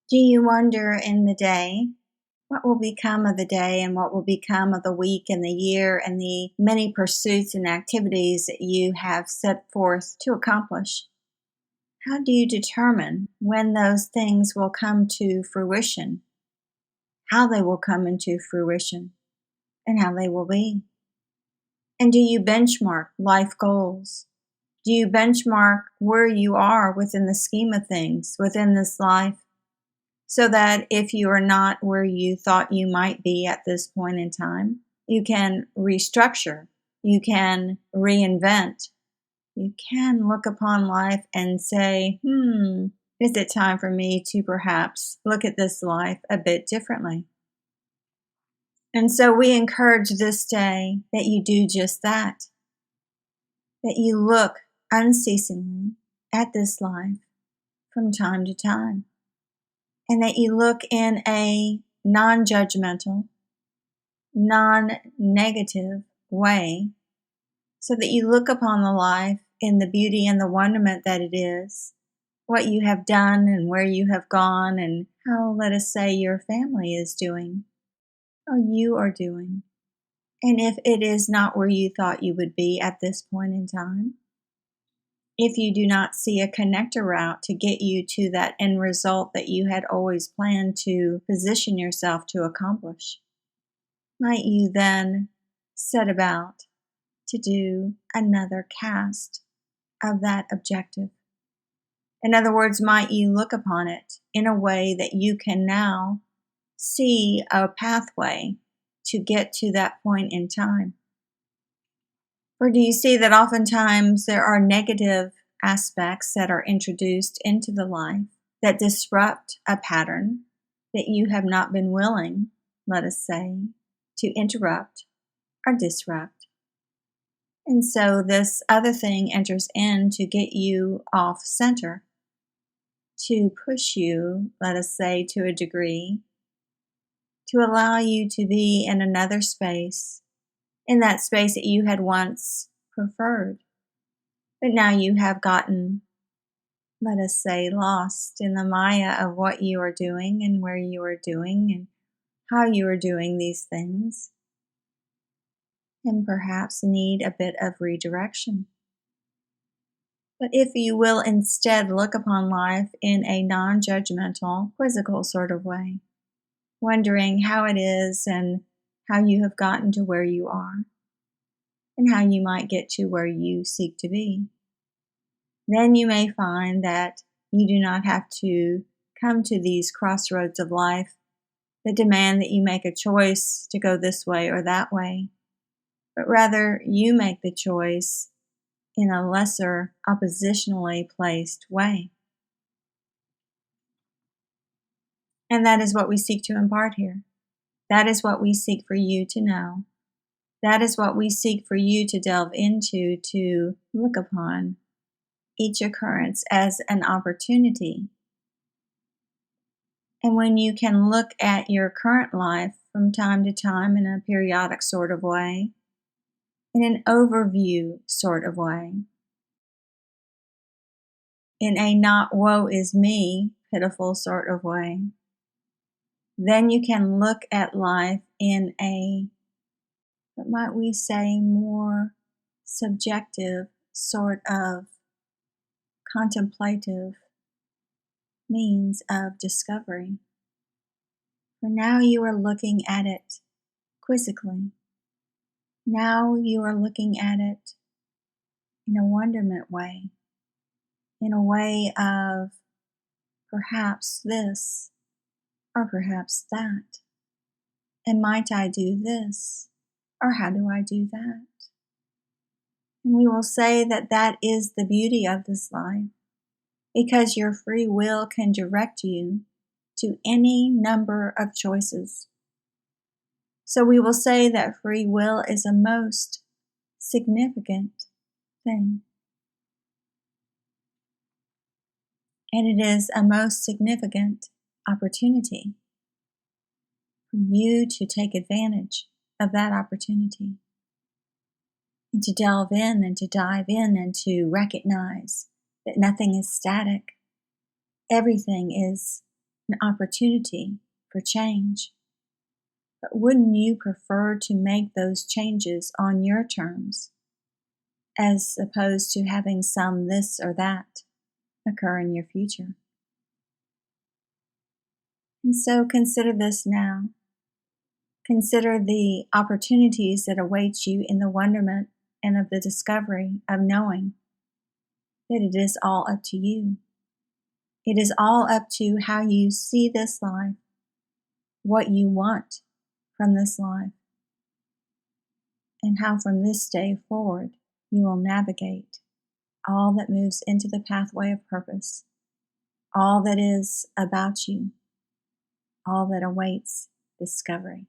Do you wonder in the day what will become of the day and what will become of the week and the year and the many pursuits and activities that you have set forth to accomplish? How do you determine when those things will come to fruition, how they will come into fruition, and how they will be? And do you benchmark life goals? Do you benchmark where you are within the scheme of things within this life? So that if you are not where you thought you might be at this point in time, you can restructure, you can reinvent, you can look upon life and say, is it time for me to perhaps look at this life a bit differently? And so we encourage this day that you do just that you look unceasingly at this life from time to time. And that you look in a non-judgmental, non-negative way, so that you look upon the life in the beauty and the wonderment that it is, what you have done and where you have gone, and how, let us say, your family is doing, or you are doing. And if it is not where you thought you would be at this point in time, if you do not see a connector route to get you to that end result that you had always planned to position yourself to accomplish, might you then set about to do another cast of that objective? In other words, might you look upon it in a way that you can now see a pathway to get to that point in time? Or do you see that oftentimes there are negative aspects that are introduced into the life that disrupt a pattern that you have not been willing, let us say, to interrupt or disrupt? And so this other thing enters in to get you off center, to push you, let us say, to a degree, to allow you to be in another space, in that space that you had once preferred. But now you have gotten, let us say, lost in the maya of what you are doing and where you are doing and how you are doing these things, and perhaps need a bit of redirection. But if you will instead look upon life in a non-judgmental, quizzical sort of way, wondering how it is and how you have gotten to where you are, and how you might get to where you seek to be, then you may find that you do not have to come to these crossroads of life that demand that you make a choice to go this way or that way, but rather you make the choice in a lesser oppositionally placed way. And that is what we seek to impart here. That is what we seek for you to know. That is what we seek for you to delve into, to look upon each occurrence as an opportunity. And when you can look at your current life from time to time in a periodic sort of way, in an overview sort of way, in a not woe is me pitiful sort of way, then you can look at life in a, what might we say, more subjective sort of contemplative means of discovery. For now you are looking at it quizzically. Now you are looking at it in a wonderment way, in a way of perhaps this or perhaps that. And might I do this or how do I do that? And we will say that that is the beauty of this life, because your free will can direct you to any number of choices. So we will say that free will is a most significant thing. And it is a most significant opportunity for you to take advantage of that opportunity and to delve in and to dive in and to recognize that nothing is static. Everything is an opportunity for change. But wouldn't you prefer to make those changes on your terms, as opposed to having some this or that occur in your future? And so consider this now. Consider the opportunities that await you in the wonderment and of the discovery of knowing that it is all up to you. It is all up to how you see this life, what you want from this life, and how from this day forward you will navigate all that moves into the pathway of purpose, all that is about you, all that awaits discovery.